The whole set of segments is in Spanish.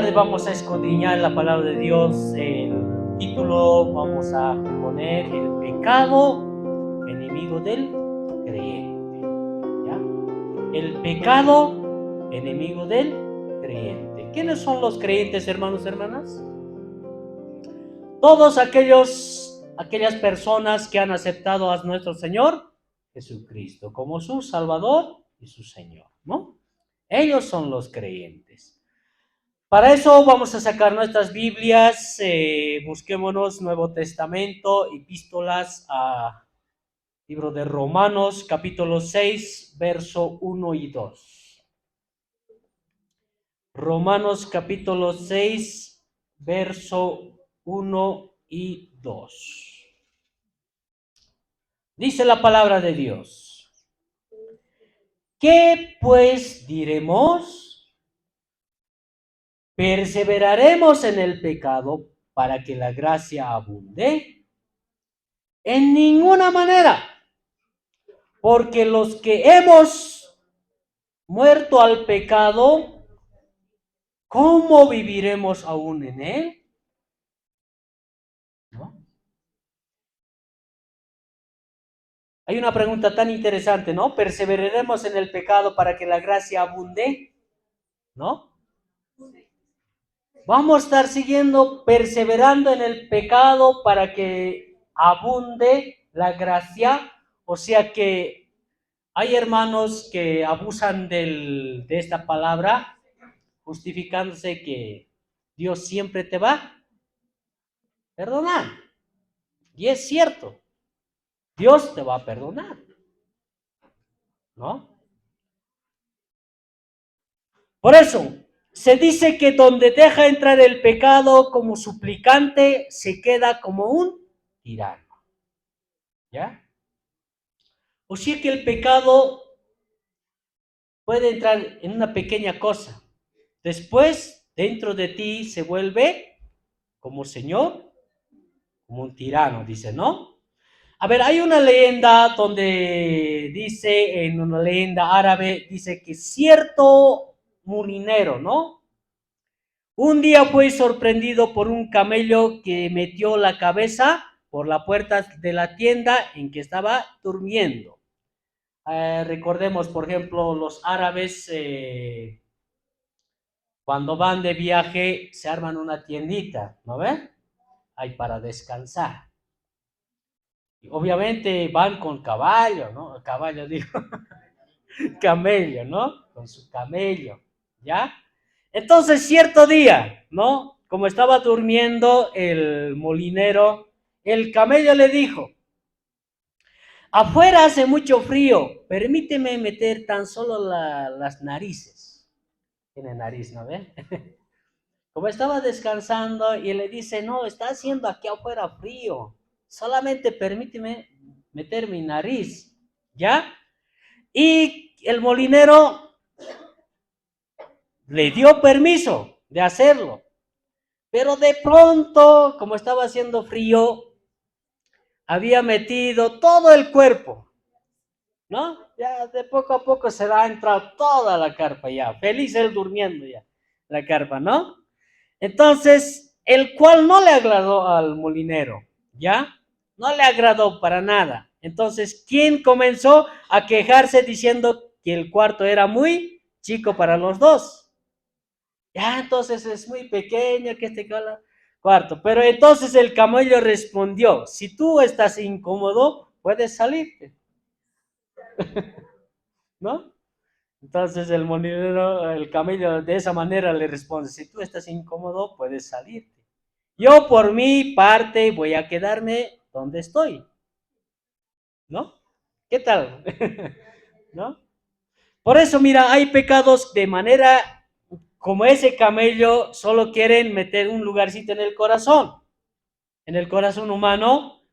tarde vamos a escudriñar la palabra de Dios. El título vamos a poner: el pecado enemigo del creyente. ¿Ya? El pecado enemigo del creyente. ¿Quiénes son los creyentes, hermanos y hermanas? Todos aquellas personas que han aceptado a nuestro Señor Jesucristo como su Salvador y su Señor, ¿no? Ellos son los creyentes. Para eso vamos a sacar nuestras Biblias, busquémonos Nuevo Testamento, epístolas a libro de Romanos, capítulo 6, verso 1 y 2. Romanos capítulo 6, verso 1 y 2. Dice la palabra de Dios: ¿qué pues diremos? ¿Perseveraremos en el pecado para que la gracia abunde? En ninguna manera, porque los que hemos muerto al pecado, ¿cómo viviremos aún en él? ¿No? Hay una pregunta tan interesante, ¿no? ¿Perseveraremos en el pecado para que la gracia abunde? ¿No? Vamos a estar siguiendo, perseverando en el pecado para que abunde la gracia. O sea que hay hermanos que abusan de esta palabra, justificándose que Dios siempre te va a perdonar. Y es cierto, Dios te va a perdonar, ¿no? Por eso, se dice que donde deja entrar el pecado como suplicante, se queda como un tirano, ¿ya? O sea que el pecado puede entrar en una pequeña cosa. Después, dentro de ti se vuelve como Señor, como un tirano, dice, ¿no? A ver, hay una leyenda donde dice, en una leyenda árabe, dice que cierto molinero, ¿no? Un día fue sorprendido por un camello que metió la cabeza por la puerta de la tienda en que estaba durmiendo. Recordemos, por ejemplo, los árabes cuando van de viaje se arman una tiendita, ¿no ven? Hay para descansar. Y obviamente van con caballo, ¿no? Caballo digo, camello, ¿no? Con su camello, ¿ya? Entonces, cierto día, ¿no? Como estaba durmiendo el molinero, el camello le dijo: afuera hace mucho frío, permíteme meter tan solo las narices. Tiene nariz, ¿no ve? Como estaba descansando y le dice: no, está haciendo aquí afuera frío, solamente permíteme meter mi nariz, ¿ya? Y el molinero le dio permiso de hacerlo, pero de pronto, como estaba haciendo frío, había metido todo el cuerpo, ¿no? Ya de poco a poco se va a entrar toda la carpa ya, feliz él durmiendo ya, la carpa, ¿no? Entonces, el cual no le agradó al molinero, ¿ya? No le agradó para nada. Entonces, ¿quién comenzó a quejarse diciendo que el cuarto era muy chico para los dos? Ya, entonces es muy pequeño que este cuarto. Pero entonces el camello respondió: si tú estás incómodo, puedes salirte, ¿no? Entonces el molinero, el camello de esa manera le responde: si tú estás incómodo, puedes salirte. Yo por mi parte voy a quedarme donde estoy, ¿no? ¿Qué tal? ¿No? Por eso, mira, hay pecados de manera como ese camello, solo quieren meter un lugarcito en el corazón humano.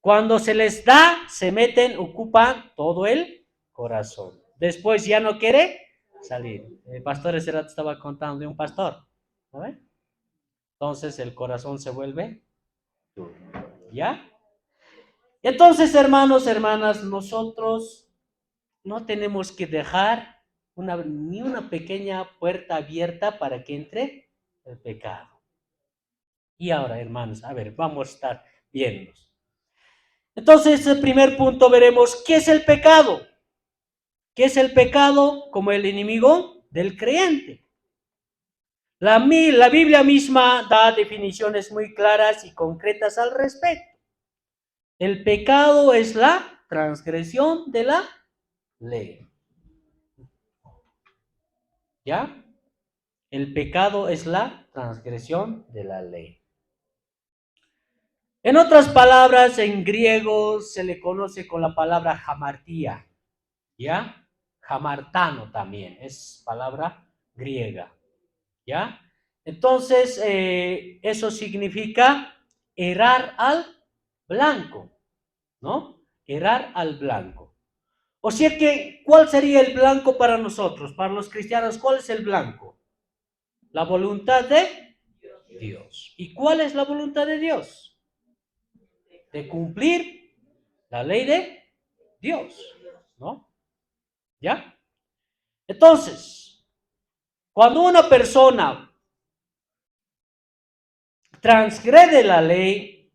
Cuando se les da, se meten, ocupan todo el corazón. Después ya no quiere salir. El pastor ese rato estaba contando de un pastor, ¿no ven? Entonces el corazón se vuelve duro, ¿ya? Entonces, hermanos, hermanas, nosotros no tenemos que dejar ni una pequeña puerta abierta para que entre El pecado. Y ahora, hermanos, a ver, vamos a estar viendo. Entonces, el primer punto veremos, ¿qué es el pecado? ¿Qué es el pecado como el enemigo del creyente? La Biblia misma da definiciones muy claras y concretas al respecto. El pecado es la transgresión de la ley. ¿Ya? El pecado es la transgresión de la ley. En otras palabras, en griego se le conoce con la palabra hamartía, ¿ya? Hamartano también, es palabra griega, ¿ya? Entonces, eso significa errar al blanco, ¿no? Errar al blanco. O sea que, ¿cuál sería el blanco para nosotros? Para los cristianos, ¿cuál es el blanco? La voluntad de Dios. ¿Y cuál es la voluntad de Dios? De cumplir la ley de Dios, ¿no? ¿Ya? Entonces, cuando una persona transgrede la ley,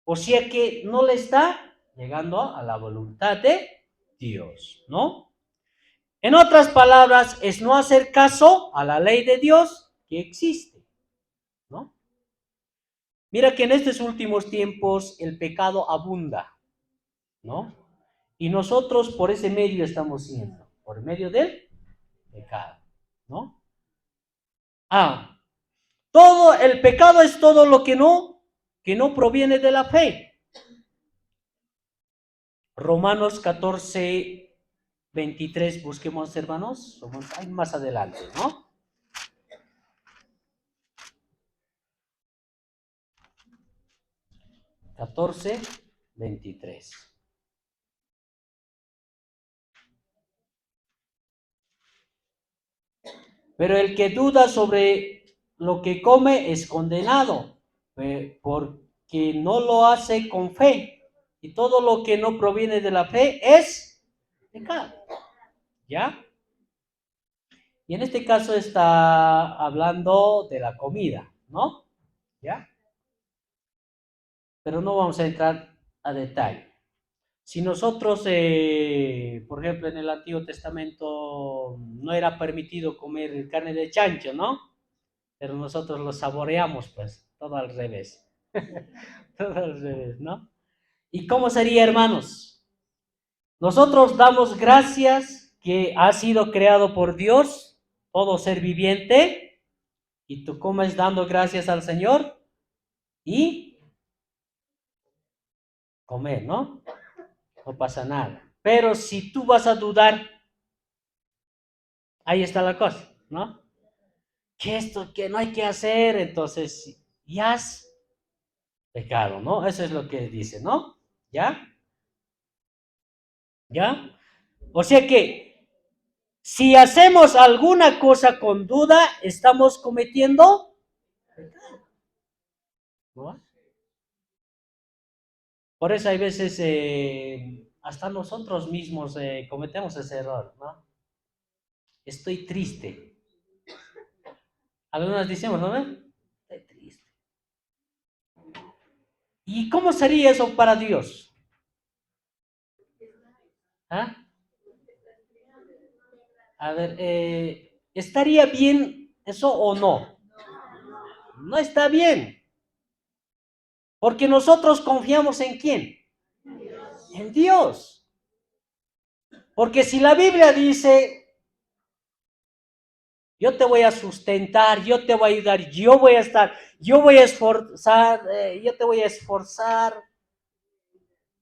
o sea que no le está llegando a la voluntad de Dios, ¿no? En otras palabras, es no hacer caso a la ley de Dios que existe, ¿no? Mira que en estos últimos tiempos el pecado abunda, ¿no? Y nosotros por ese medio estamos siendo, por medio del pecado, ¿no? Todo el pecado es todo lo que no proviene de la fe. Romanos 14, 23, busquemos, hermanos, somos ahí más adelante, ¿no? 14, 23. Pero el que duda sobre lo que come es condenado, porque no lo hace con fe. Y todo lo que no proviene de la fe es pecado. ¿Ya? Y en este caso está hablando de la comida, ¿no? ¿Ya? Pero no vamos a entrar a detalle. Si nosotros, por ejemplo, en el Antiguo Testamento no era permitido comer carne de chancho, ¿no? Pero nosotros lo saboreamos, pues, todo al revés. Todo al revés, ¿no? ¿Y cómo sería, hermanos? Nosotros damos gracias que ha sido creado por Dios, todo ser viviente, y tú comes dando gracias al Señor y comer, ¿no? No pasa nada. Pero si tú vas a dudar, ahí está la cosa, ¿no? Que esto que no hay que hacer, entonces ya has pecado, ¿no? Eso es lo que dice, ¿no? ¿Ya? ¿Ya? O sea que si hacemos alguna cosa con duda, estamos cometiendo pecado, ¿no? Por eso hay veces hasta nosotros mismos cometemos ese error, ¿no? Estoy triste. Algunas decimos, ¿no? Estoy triste. ¿Y cómo sería eso para Dios? ¿Ah? A ver, ¿estaría bien eso o no? No está bien. Porque nosotros confiamos en quién? En Dios. Porque si la Biblia dice, yo te voy a sustentar, yo te voy a ayudar, yo voy a estar, yo voy a esforzar, yo te voy a esforzar,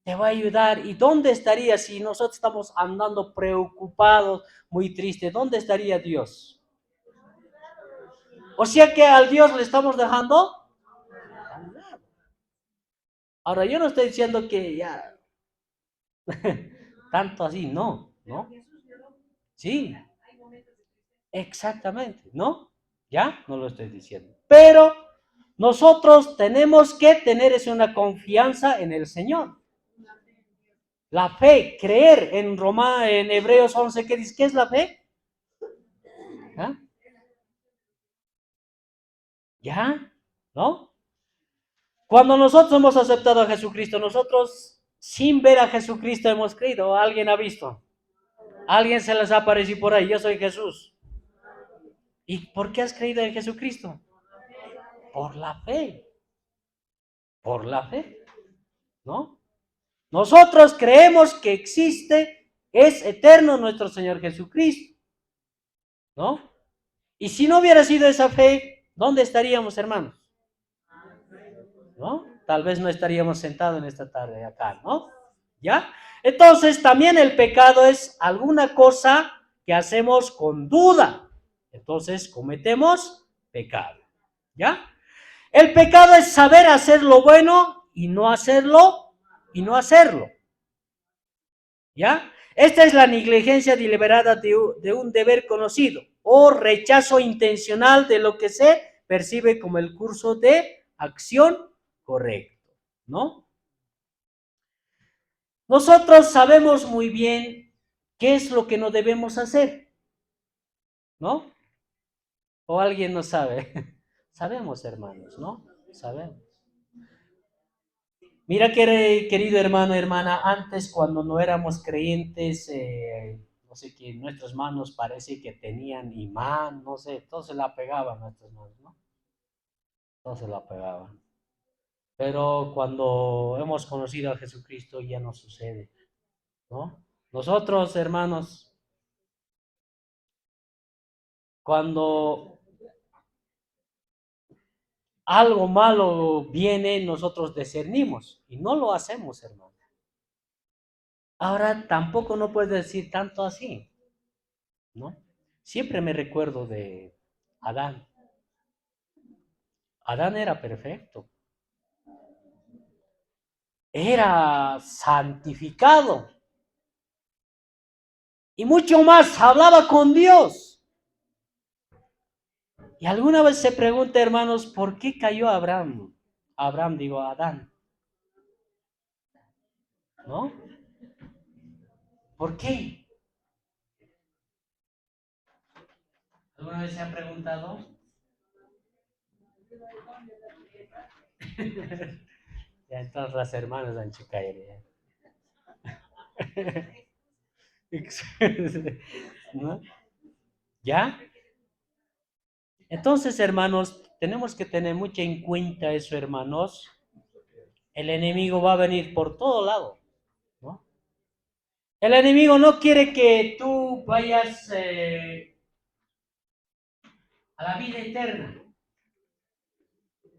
te voy a ayudar. ¿Y dónde estaría si nosotros estamos andando preocupados, muy tristes? ¿Dónde estaría Dios? O sea que al Dios le estamos dejando. Ahora, yo no estoy diciendo que ya, tanto así, no, ¿no? Sí, exactamente, ¿no? Ya, no lo estoy diciendo. Pero nosotros tenemos que tener una confianza en el Señor. La fe, creer en Hebreos 11, ¿qué dice? ¿Qué es la fe? ¿Ah? ¿Ya? ¿No? Cuando nosotros hemos aceptado a Jesucristo, nosotros sin ver a Jesucristo hemos creído. ¿Alguien ha visto? ¿Alguien se les ha aparecido por ahí? Yo soy Jesús. ¿Y por qué has creído en Jesucristo? Por la fe. Por la fe. ¿No? Nosotros creemos que existe, es eterno nuestro Señor Jesucristo. ¿No? Y si no hubiera sido esa fe, ¿dónde estaríamos, hermanos? ¿No? Tal vez no estaríamos sentados en esta tarde acá, ¿no? ¿Ya? Entonces, también el pecado es alguna cosa que hacemos con duda. Entonces, cometemos pecado. ¿Ya? El pecado es saber hacer lo bueno y no hacerlo y no hacerlo. ¿Ya? Esta es la negligencia deliberada de un deber conocido o rechazo intencional de lo que se percibe como el curso de acción correcto, ¿no? Nosotros sabemos muy bien qué es lo que no debemos hacer, ¿no? ¿O alguien no sabe? Sabemos, hermanos, ¿no? Sabemos. Mira, querido hermano, hermana, antes cuando no éramos creyentes, no sé, que nuestras manos parece que tenían imán, no sé, todo se la pegaban a nuestras manos, ¿no? Todo se la pegaban. Pero cuando hemos conocido a Jesucristo ya no sucede, ¿no? Nosotros, hermanos, cuando algo malo viene, nosotros discernimos y no lo hacemos, hermano. Ahora tampoco no puedes decir tanto así, ¿no? Siempre me recuerdo de Adán. Adán era perfecto, era santificado y mucho más, hablaba con Dios. Y alguna vez se pregunta, hermanos, ¿por qué cayó Abraham? Digo, Adán, ¿no? ¿Por qué? ¿Alguna vez se ha preguntado? Ya entonces las hermanas han hecho caer. ¿No? ¿Ya? Entonces, hermanos, tenemos que tener mucho en cuenta eso, hermanos. El enemigo va a venir por todo lado, ¿no? El enemigo no quiere que tú vayas a la vida eterna.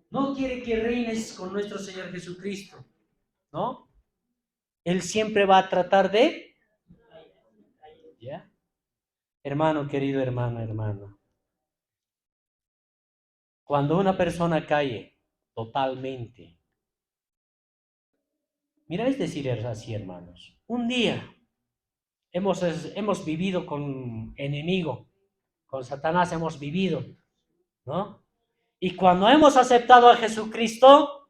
No quiere que reines con nuestro Señor Jesucristo, ¿no? Él siempre va a tratar de, ¿ya? Hermano, querido hermano, hermana, cuando una persona cae totalmente, mira, es decir, es así, hermanos. Un día hemos vivido con enemigo, con Satanás hemos vivido, ¿no? Y cuando hemos aceptado a Jesucristo,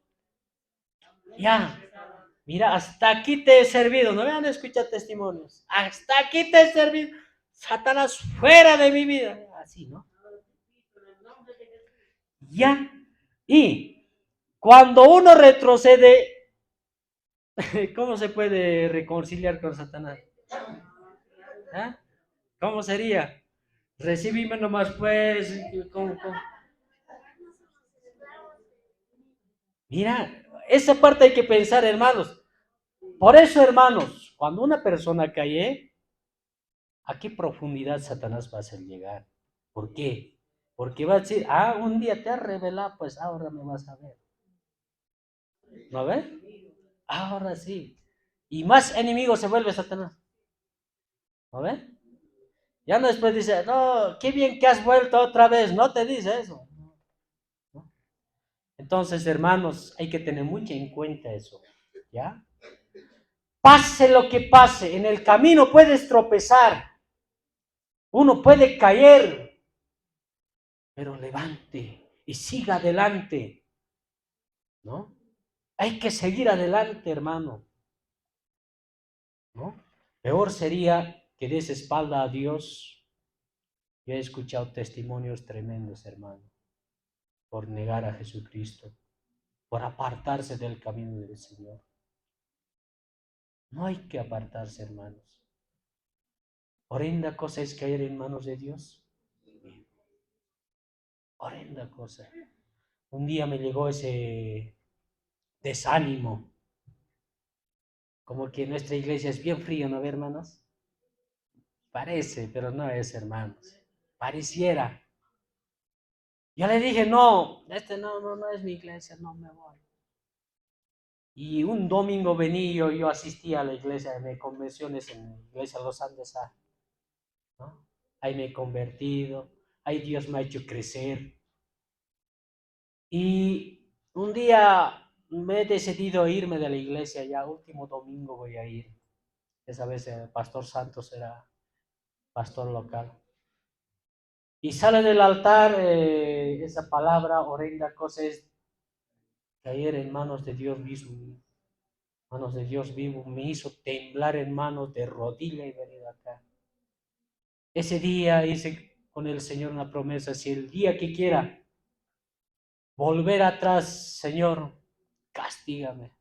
ya, mira, hasta aquí te he servido. No me han escuchado testimonios. Hasta aquí te he servido. Satanás, fuera de mi vida. Así, ¿no? Ya. Y cuando uno retrocede, ¿cómo se puede reconciliar con Satanás? ¿Ah? ¿Cómo sería? Recibime nomás, pues. ¿Cómo? Mira, esa parte hay que pensar, hermanos. Por eso, hermanos, cuando una persona cae, ¿a qué profundidad Satanás va a hacer llegar? ¿Por qué? Porque va a decir, un día te has revelado, pues ahora me vas a ver. ¿No ves? Ahora sí. Y más enemigo se vuelve Satanás. ¿No ves? Ya no después dice, no, qué bien que has vuelto otra vez. No te dice eso. ¿No? Entonces, hermanos, hay que tener mucho en cuenta eso. ¿Ya? Pase lo que pase, en el camino puedes tropezar. Uno puede caer, pero levante y siga adelante, ¿no? Hay que seguir adelante, hermano, ¿no? Peor sería que des espalda a Dios. Yo he escuchado testimonios tremendos, hermano. por negar a Jesucristo, por apartarse del camino del Señor. No hay que apartarse, hermanos. Horrenda cosa es caer en manos de Dios. Horrenda cosa. Un día me llegó ese desánimo, como que nuestra iglesia es bien fría, ¿no ve, hermanos? Parece, pero no es, hermanos. Pareciera. Yo le dije, no, no es mi iglesia, no me voy. Y un domingo vení, yo asistí a la iglesia, de convenciones en la iglesia Los Andes, ¿no? Ahí me he convertido, ahí Dios me ha hecho crecer. Y un día me he decidido irme de la iglesia, ya último domingo voy a ir. Esa vez el pastor Santos era pastor local. Y sale del altar esa palabra, horrenda cosa es caer en manos de Dios mismo. Manos de Dios vivo, me hizo temblar en manos de rodilla y venir acá. Ese día hice con el Señor una promesa, si el día que quiera volver atrás, Señor, castígame.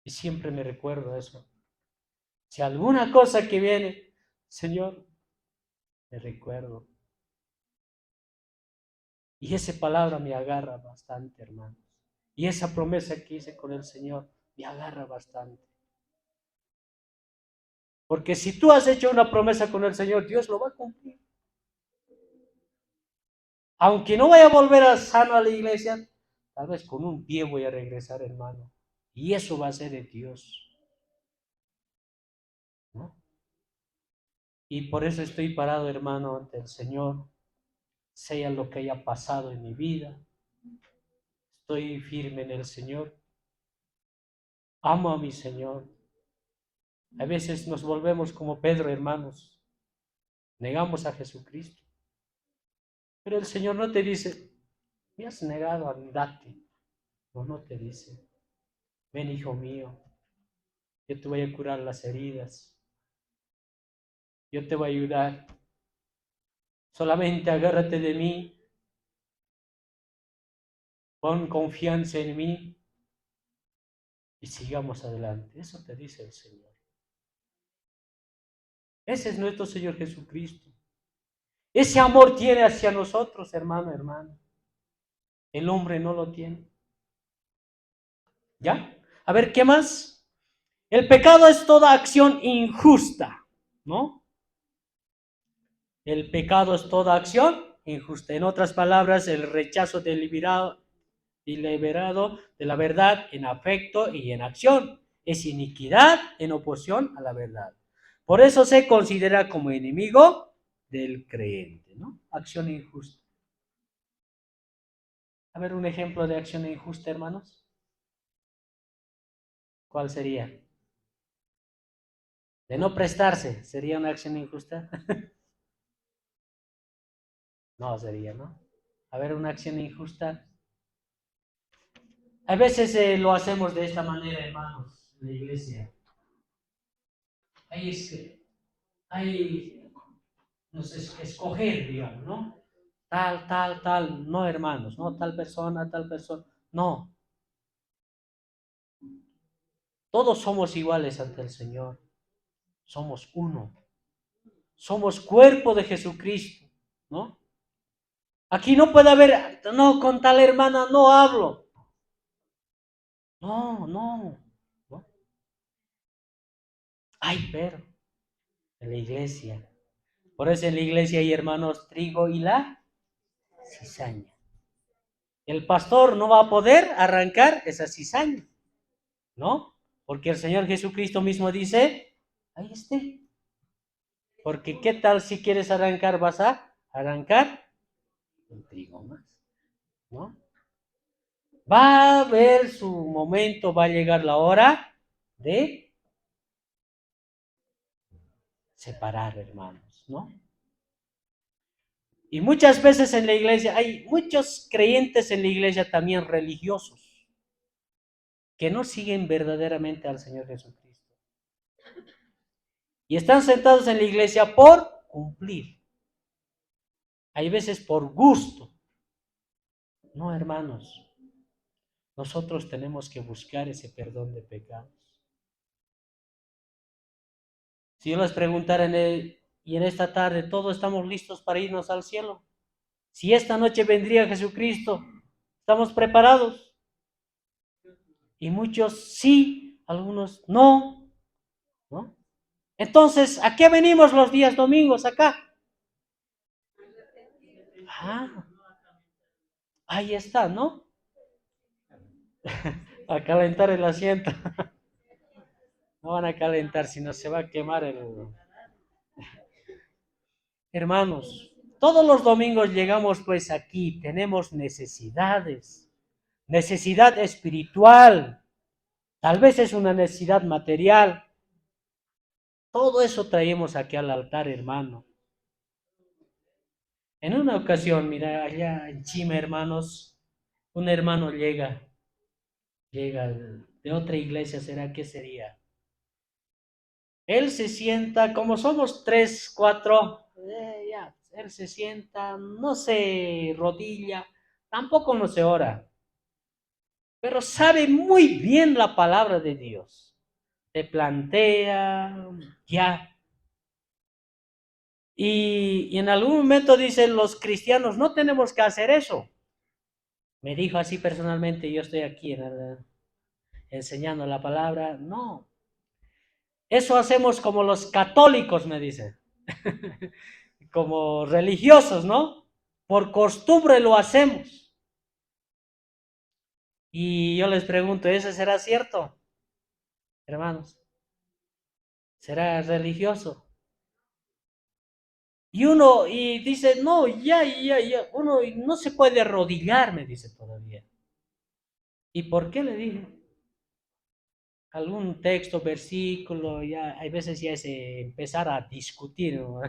Y siempre me recuerdo eso. Si alguna cosa que viene, Señor, me recuerdo. Y esa palabra me agarra bastante, hermanos. Y esa promesa que hice con el Señor me agarra bastante. Porque si tú has hecho una promesa con el Señor, Dios lo va a cumplir. Aunque no vaya a volver a sano a la iglesia, tal vez con un pie voy a regresar, hermano. Y eso va a ser de Dios, ¿no? Y por eso estoy parado, hermano, ante el Señor, sea lo que haya pasado en mi vida. Estoy firme en el Señor. Amo a mi Señor. A veces nos volvemos como Pedro, hermanos. Negamos a Jesucristo. Pero el Señor no te dice, me has negado, andate. No, no te dice, ven, hijo mío, yo te voy a curar las heridas. Yo te voy a ayudar. Solamente agárrate de mí. Pon confianza en mí y sigamos adelante. Eso te dice el Señor. Ese es nuestro Señor Jesucristo. Ese amor tiene hacia nosotros, hermano, hermano. El hombre no lo tiene. ¿Ya? A ver, ¿qué más? El pecado es toda acción injusta, ¿no? El pecado es toda acción injusta. En otras palabras, el rechazo deliberado de la verdad en afecto y en acción. Es iniquidad en oposición a la verdad. Por eso se considera como enemigo del creyente, ¿no? Acción injusta. A ver, un ejemplo de acción injusta, hermanos. ¿Cuál sería? De no prestarse, ¿sería una acción injusta? No sería, ¿no? A ver, una acción injusta. A veces lo hacemos de esta manera, hermanos, en la iglesia. Hay, no sé, escoger, digamos, ¿no? Tal, no, hermanos, no, tal persona, no. Todos somos iguales ante el Señor. Somos uno. Somos cuerpo de Jesucristo, ¿no? Aquí no puede haber, no, con tal hermana no hablo. No, no, ¿no? Ay, pero en la iglesia. Por eso en la iglesia hay hermanos trigo y la cizaña. El pastor no va a poder arrancar esa cizaña, ¿no? Porque el Señor Jesucristo mismo dice, ahí esté. Porque qué tal si quieres arrancar, vas a arrancar un trigo más, ¿no? Va a haber su momento, va a llegar la hora de separar, hermanos, ¿no? Y muchas veces en la iglesia, hay muchos creyentes en la iglesia también religiosos, que no siguen verdaderamente al Señor Jesucristo. Y están sentados en la iglesia por cumplir. Hay veces por gusto, No, hermanos, nosotros tenemos que buscar ese perdón de pecados. Si yo les preguntara y en esta tarde, ¿todos estamos listos para irnos al cielo? Si esta noche vendría Jesucristo, ¿estamos preparados? Y muchos sí, algunos no, ¿no? Entonces, ¿a qué venimos los días domingos acá? Ah, ahí está, ¿no? A calentar el asiento. No van a calentar, sino se va a quemar el... Hermanos, todos los domingos llegamos pues aquí, tenemos necesidades, necesidad espiritual, tal vez es una necesidad material. Todo eso traemos aquí al altar, hermano. En una ocasión, mira, allá en Chima, hermanos, un hermano llega de otra iglesia, ¿será qué sería? Él se sienta, como somos tres, cuatro, ya, él se sienta, no se rodilla, tampoco no se ora, pero sabe muy bien la palabra de Dios. Te plantea, ya. Y en algún momento dicen los cristianos, no tenemos que hacer eso. Me dijo así personalmente, yo estoy aquí enseñando la palabra. No, eso hacemos como los católicos, me dice. Como religiosos, ¿no? Por costumbre lo hacemos. Y yo les pregunto, ¿eso será cierto, hermanos? ¿Será religioso? Y dice, no, ya, uno no se puede arrodillar, me dice todavía. ¿Y por qué le dije? Algún texto, versículo, ya, hay veces ya es empezar a discutir, ¿no?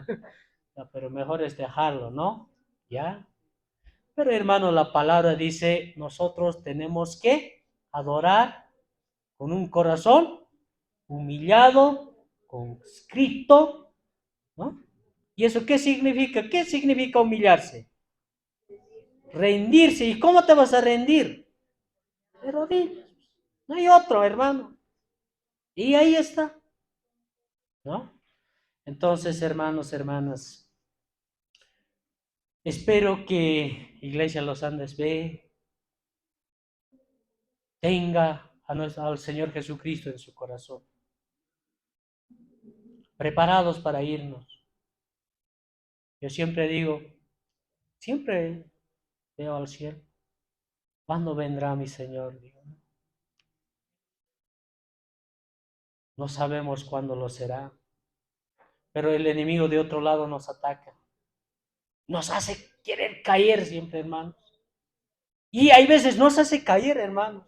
No, pero mejor es dejarlo, ¿no? ¿Ya? Pero hermano, la palabra dice, nosotros tenemos que adorar con un corazón humillado, conscripto, ¿no? ¿Y eso qué significa? ¿Qué significa humillarse? Rendirse. ¿Y cómo te vas a rendir? De rodillas. No hay otro, hermano. Y ahí está, ¿no? Entonces, hermanos, hermanas, espero que Iglesia Los Andes B tenga al Señor Jesucristo en su corazón, preparados para irnos. Yo siempre digo, siempre veo al cielo. ¿Cuándo vendrá mi Señor? Digo, no sabemos cuándo lo será, pero el enemigo de otro lado nos ataca. Nos hace querer caer siempre, hermanos. Y hay veces nos hace caer, hermanos.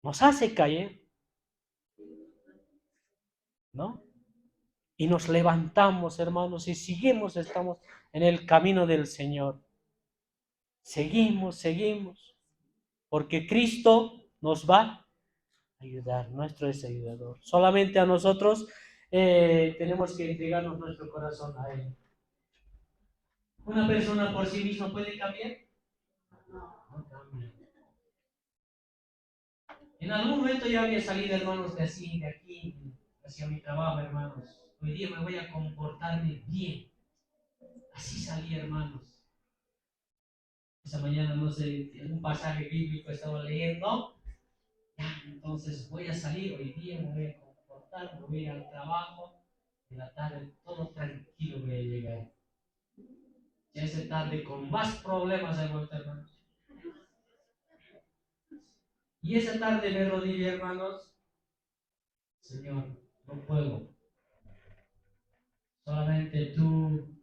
Nos hace caer, ¿no? Y nos levantamos, hermanos, y seguimos, estamos en el camino del Señor. Seguimos, porque Cristo nos va a ayudar, nuestro es ayudador. Solamente a nosotros tenemos que entregarnos nuestro corazón a Él. ¿Una persona por sí misma puede cambiar? No cambia. En algún momento yo había salido, hermanos, de aquí, hacia mi trabajo, hermanos. Hoy día me voy a comportarme bien. Así salí, hermanos. Esa mañana, no sé, un pasaje bíblico estaba leyendo. Entonces voy a salir hoy día, me voy a comportar, me voy al trabajo. En la tarde, todo tranquilo voy a llegar. Ya esa tarde con más problemas he vuelto, hermanos. Y esa tarde me rodillé, hermanos. Señor, no puedo. Solamente tú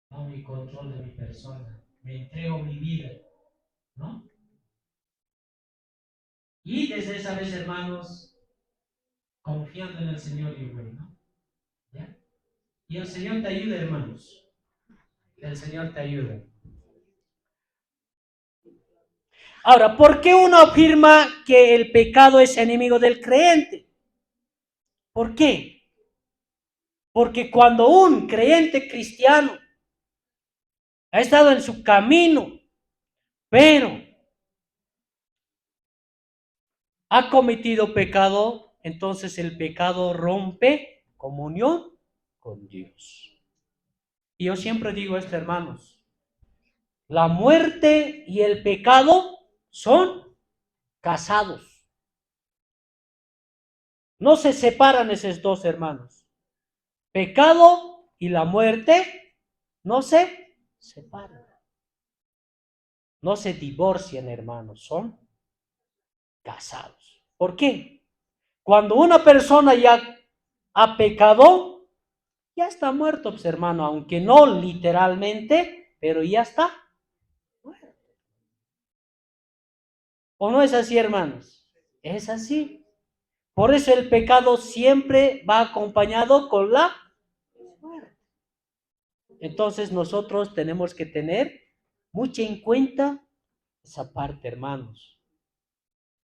tomo mi control de mi persona. Me entrego mi vida, ¿no? Y desde esa vez, hermanos, confiando en el Señor y bueno, ¿ya? Y el Señor te ayuda, hermanos. El Señor te ayuda. Ahora, ¿por qué uno afirma que el pecado es enemigo del creyente? ¿Por qué? Porque cuando un creyente cristiano ha estado en su camino, pero ha cometido pecado, entonces el pecado rompe comunión con Dios. Y yo siempre digo esto, hermanos, la muerte y el pecado son casados. No se separan esos dos, hermanos. Pecado y la muerte no se separan. No se divorcian, hermanos, son casados. ¿Por qué? Cuando una persona ya ha pecado, ya está muerto, pues, hermano, aunque no literalmente, pero ya está muerto. ¿O no es así, hermanos? Es así. Por eso el pecado siempre va acompañado con la muerte. Entonces nosotros tenemos que tener mucho en cuenta esa parte, hermanos.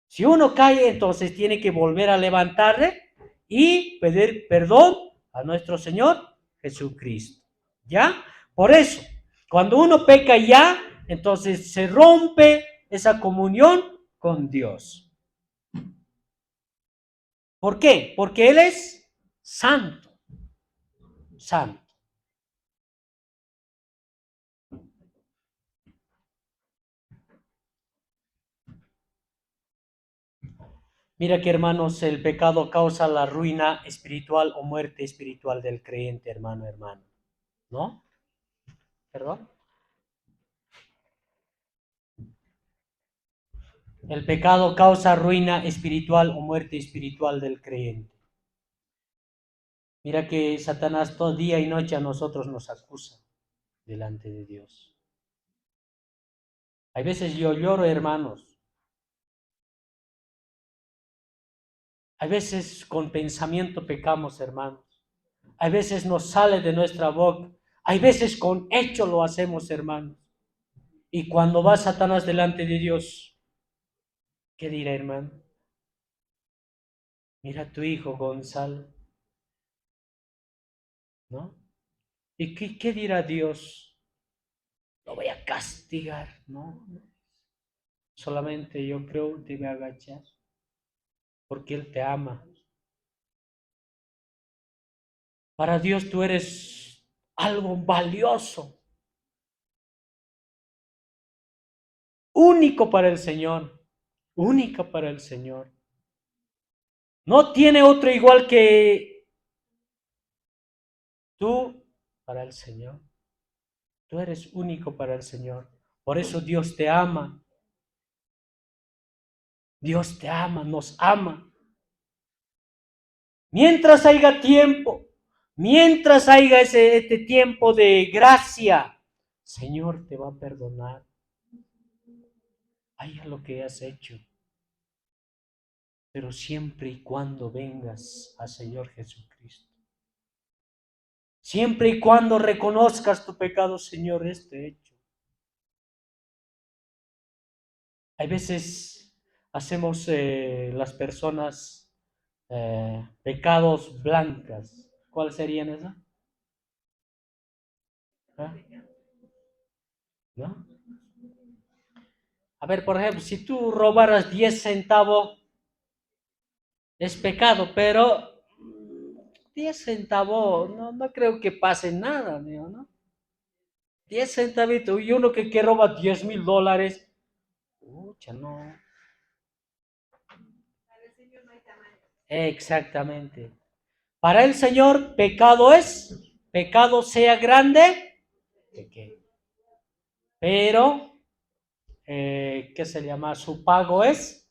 Si uno cae, entonces tiene que volver a levantarle y pedir perdón a nuestro Señor Jesucristo. ¿Ya? Por eso, cuando uno peca ya, entonces se rompe esa comunión con Dios. ¿Por qué? Porque Él es santo. Santo. Mira que, hermanos, el pecado causa la ruina espiritual o muerte espiritual del creyente, hermano. ¿No? ¿Perdón? El pecado causa ruina espiritual o muerte espiritual del creyente. Mira que Satanás todo día y noche a nosotros nos acusa delante de Dios. Hay veces yo lloro, hermanos. Hay veces con pensamiento pecamos, hermanos. Hay veces nos sale de nuestra boca. Hay veces con hecho lo hacemos, hermanos. Y cuando va Satanás delante de Dios, ¿qué dirá, hermano? Mira a tu hijo Gonzalo, ¿no? ¿Y qué dirá Dios? Lo voy a castigar, ¿no? Solamente yo creo debe agachar, porque Él te ama. Para Dios tú eres algo valioso, único para el Señor, única para el Señor. No tiene otro igual que tú para el Señor. Tú eres único para el Señor. Por eso Dios te ama. Dios te ama, nos ama. Mientras haya tiempo, mientras haya este tiempo de gracia, Señor te va a perdonar. Haya lo que has hecho. Pero siempre y cuando vengas al Señor Jesucristo. Siempre y cuando reconozcas tu pecado, Señor, este hecho. Hay veces hacemos las personas pecados blancas. ¿Cuáles serían esas? ¿Ah? ¿No? A ver, por ejemplo, si tú robaras 10 centavos, es pecado, pero 10 centavos, no creo que pase nada, ¿no? 10 centavitos y uno que roba $10,000. Pucha, no. Exactamente. Para el Señor, pecado sea grande, pequeño. Pero, ¿qué se llama? Su pago es,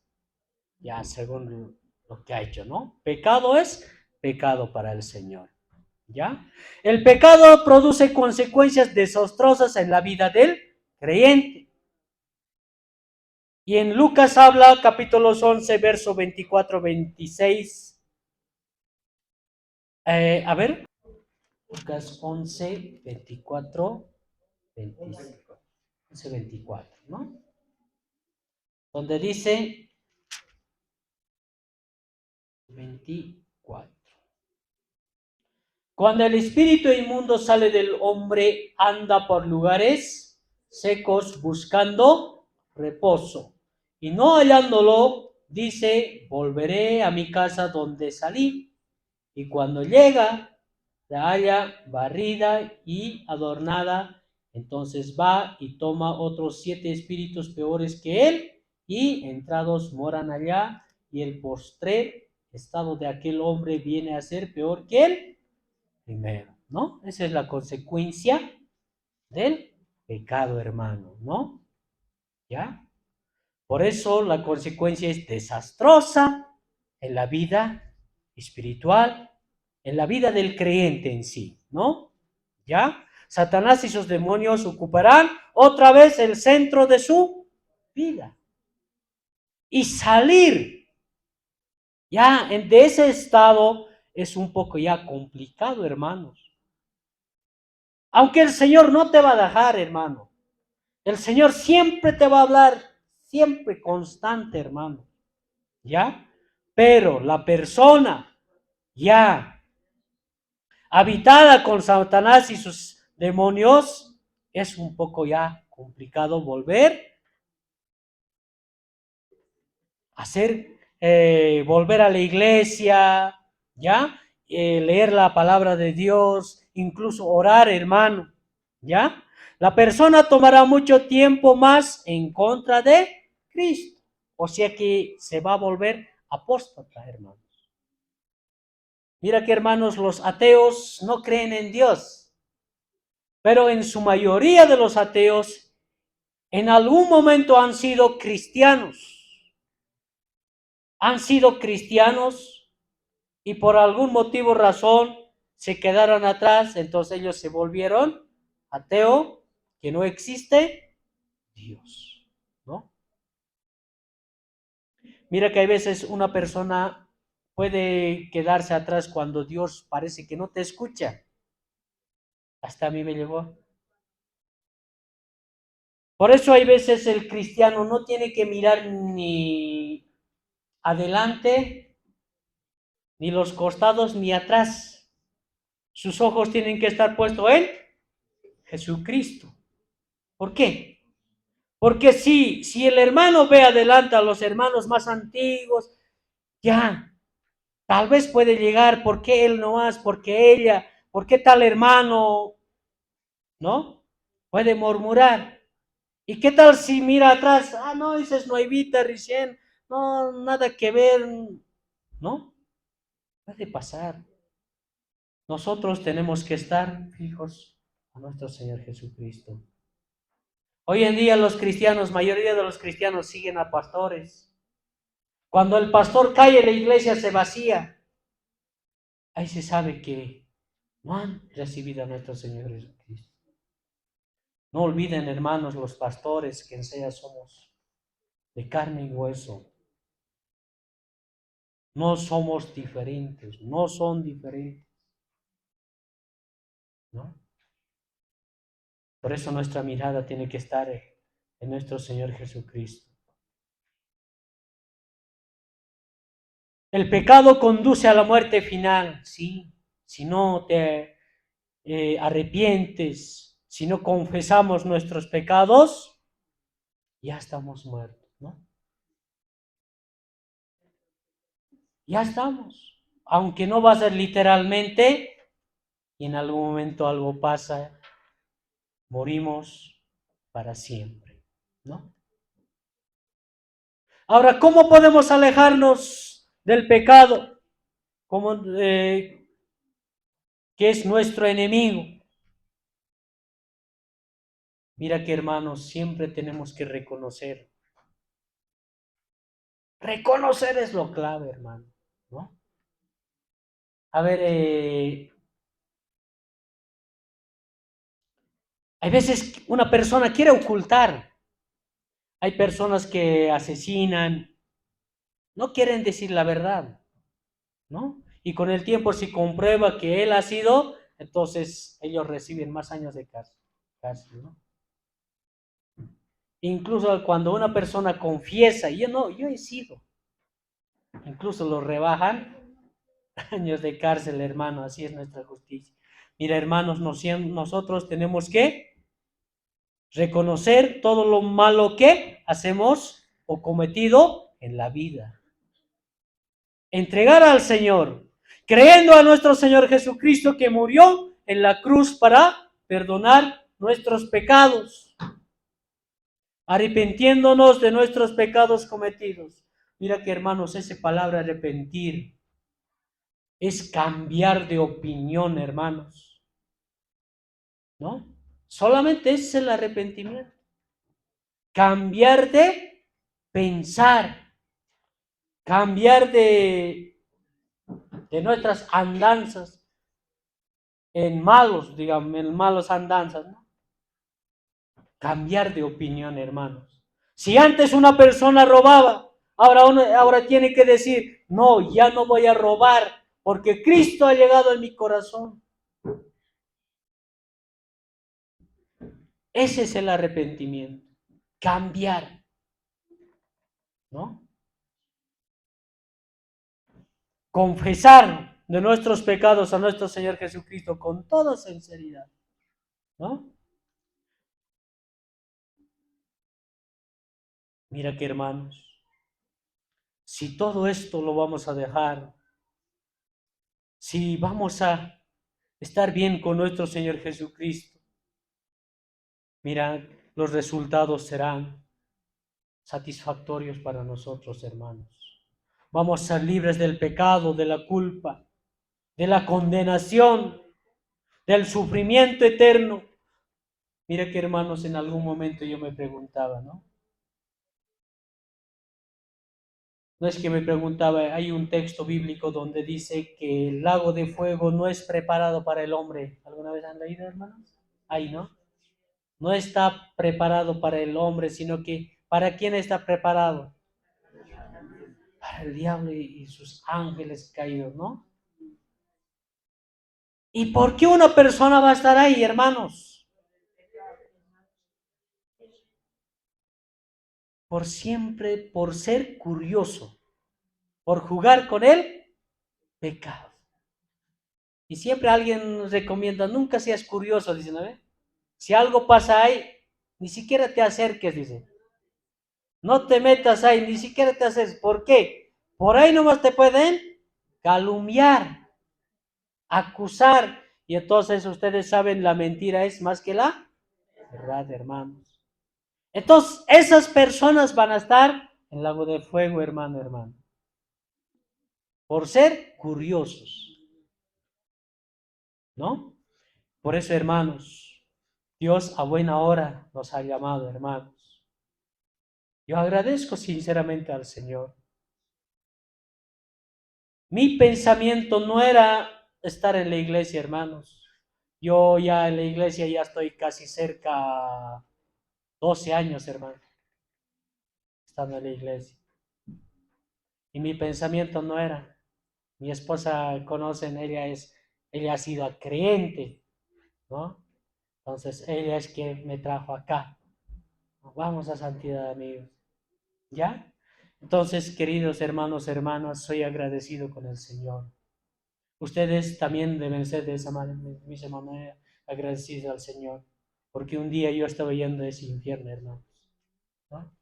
ya según lo que ha hecho, ¿no? Pecado es pecado para el Señor. ¿Ya? El pecado produce consecuencias desastrosas en la vida del creyente. Y en Lucas habla, capítulos 11, verso 24-26. A ver, Lucas 11, 24, 25. 11, 24, ¿no? Donde dice 24. Cuando el espíritu inmundo sale del hombre, anda por lugares secos buscando reposo. Y no hallándolo, dice, volveré a mi casa donde salí. Y cuando llega, la halla barrida y adornada, entonces va y toma otros 7 espíritus peores que él, y entrados moran allá, y el postrer estado de aquel hombre viene a ser peor que él primero, ¿no? Esa es la consecuencia del pecado, hermano, ¿no? ¿Ya? Por eso la consecuencia es desastrosa en la vida espiritual, en la vida del creyente en sí, ¿no? ¿Ya? Satanás y sus demonios ocuparán otra vez el centro de su vida. Y salir ya de ese estado es un poco ya complicado, hermanos. Aunque el Señor no te va a dejar, hermano. El Señor siempre te va a hablar, siempre constante, hermano. ¿Ya? Pero la persona ya habitada con Satanás y sus demonios, es un poco ya complicado volver a hacer, volver a la iglesia, ¿ya? Leer la palabra de Dios, incluso orar, hermano, ¿ya? La persona tomará mucho tiempo más en contra de Cristo, o sea que se va a volver apóstata, hermanos. Mira que, hermanos, los ateos no creen en Dios, pero en su mayoría de los ateos en algún momento han sido cristianos. Han sido cristianos y por algún motivo, razón, se quedaron atrás, entonces ellos se volvieron ateo, que no existe Dios, ¿no? Mira que hay veces una persona puede quedarse atrás cuando Dios parece que no te escucha. Hasta a mí me llegó. Por eso hay veces el cristiano no tiene que mirar ni adelante, ni los costados, ni atrás. Sus ojos tienen que estar puestos en Jesucristo. ¿Por qué? Porque si el hermano ve adelante a los hermanos más antiguos, ya, tal vez puede llegar, ¿por qué él no más? ¿Por qué ella? ¿Por qué tal hermano? ¿No? Puede murmurar. ¿Y qué tal si mira atrás? Ah, no, esa es nuevita recién. No, nada que ver. ¿No? Puede pasar. Nosotros tenemos que estar fijos a nuestro Señor Jesucristo. Hoy en día los cristianos, mayoría de los cristianos siguen a pastores. Cuando el pastor cae, la iglesia se vacía. Ahí se sabe que no han recibido a nuestro Señor Jesucristo. No olviden, hermanos, los pastores que en sea somos de carne y hueso. No somos diferentes, no son diferentes, ¿no? Por eso nuestra mirada tiene que estar en nuestro Señor Jesucristo. El pecado conduce a la muerte final, sí. Si no te arrepientes, si no confesamos nuestros pecados, ya estamos muertos, ¿no? Ya estamos. Aunque no va a ser literalmente, y en algún momento algo pasa, morimos para siempre, ¿no? Ahora, ¿cómo podemos alejarnos del pecado? ¿Cómo, que es nuestro enemigo? Mira que, hermanos, siempre tenemos que reconocer. Reconocer es lo clave, hermano, ¿no? A ver, hay veces una persona quiere ocultar. Hay personas que asesinan, no quieren decir la verdad, ¿no? Y con el tiempo, si comprueba que él ha sido, entonces ellos reciben más años de cárcel, ¿no? Incluso cuando una persona confiesa, yo no, yo he sido, incluso lo rebajan, años de cárcel, hermano, así es nuestra justicia. Mira, hermanos, nosotros tenemos que reconocer todo lo malo que hacemos o cometido en la vida. Entregar al Señor, creyendo a nuestro Señor Jesucristo que murió en la cruz para perdonar nuestros pecados, arrepintiéndonos de nuestros pecados cometidos. Mira que hermanos, esa palabra arrepentir es cambiar de opinión, hermanos, ¿no? Solamente ese es el arrepentimiento. Cambiar de pensar, cambiar de nuestras andanzas en malos, digamos, en malas andanzas, ¿no? Cambiar de opinión, hermanos. Si antes una persona robaba, ahora tiene que decir, no, ya no voy a robar, porque Cristo ha llegado en mi corazón. Ese es el arrepentimiento, cambiar, ¿no? Confesar de nuestros pecados a nuestro Señor Jesucristo con toda sinceridad, ¿no? Mira que hermanos, si todo esto lo vamos a dejar, si vamos a estar bien con nuestro Señor Jesucristo, mira, los resultados serán satisfactorios para nosotros, hermanos. Vamos a ser libres del pecado, de la culpa, de la condenación, del sufrimiento eterno. Mira que hermanos, en algún momento yo me preguntaba, ¿no? No es que me preguntaba, hay un texto bíblico donde dice que el lago de fuego no es preparado para el hombre. ¿Alguna vez han leído, hermanos? Ahí, ¿no? No está preparado para el hombre, sino que ¿para quién está preparado? Para el diablo y sus ángeles caídos, ¿no? ¿Y por qué una persona va a estar ahí, hermanos? Por siempre, por ser curioso, por jugar con el pecado. Y siempre alguien nos recomienda, nunca seas curioso, dice, ¿no? Si algo pasa ahí, ni siquiera te acerques, dice. No te metas ahí, ni siquiera te acerques. ¿Por qué? Por ahí nomás te pueden calumniar, acusar. Y entonces ustedes saben, la mentira es más que la verdad, hermanos. Entonces, esas personas van a estar en el lago de fuego, hermano. Por ser curiosos, ¿no? Por eso, hermanos, Dios a buena hora nos ha llamado, hermanos. Yo agradezco sinceramente al Señor. Mi pensamiento no era estar en la iglesia, hermanos. Yo ya en la iglesia ya estoy casi cerca 12 años, hermano, estando en la iglesia. Y mi pensamiento no era. Mi esposa conocen, ella ha sido creyente, ¿no? Entonces ella es quien me trajo acá. Vamos a santidad, amigos. ¿Ya? Entonces, queridos hermanos, hermanas, soy agradecido con el Señor. Ustedes también deben ser de esa misma manera agradecidos al Señor, porque un día yo estaba yendo a ese infierno, hermanos, ¿no?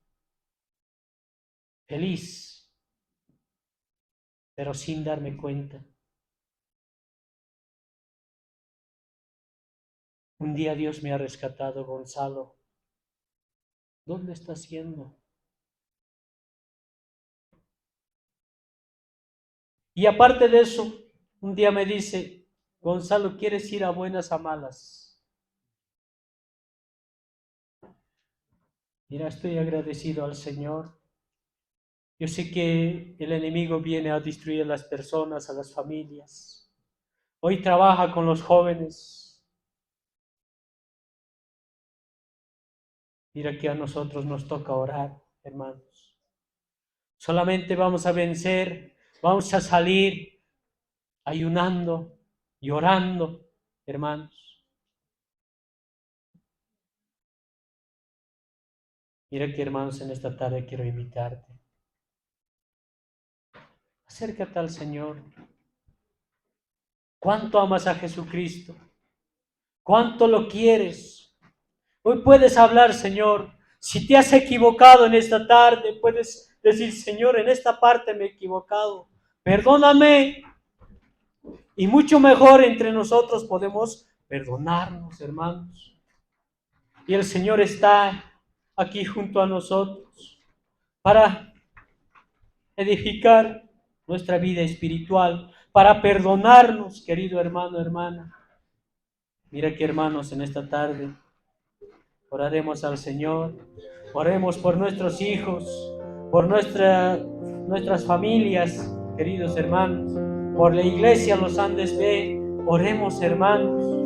Feliz, pero sin darme cuenta. Un día Dios me ha rescatado, Gonzalo. ¿Dónde estás yendo? Y aparte de eso, un día me dice, Gonzalo, ¿quieres ir a buenas a malas? Mira, estoy agradecido al Señor. Yo sé que el enemigo viene a destruir a las personas, a las familias. Hoy trabaja con los jóvenes. Mira que a nosotros nos toca orar, hermanos. Solamente vamos a vencer, vamos a salir ayunando, llorando, hermanos. Mira que, hermanos, en esta tarde quiero invitarte. Acércate al Señor. ¿Cuánto amas a Jesucristo? ¿Cuánto lo quieres? Hoy puedes hablar, Señor. Si te has equivocado en esta tarde, puedes decir, Señor, en esta parte me he equivocado. Perdóname. Y mucho mejor entre nosotros podemos perdonarnos, hermanos. Y el Señor está aquí junto a nosotros para edificar nuestra vida espiritual, para perdonarnos, querido hermano, hermana. Mira que hermanos, en esta tarde oraremos al Señor, oremos por nuestros hijos, por nuestras familias, queridos hermanos, por la iglesia Los Andes B, oremos hermanos.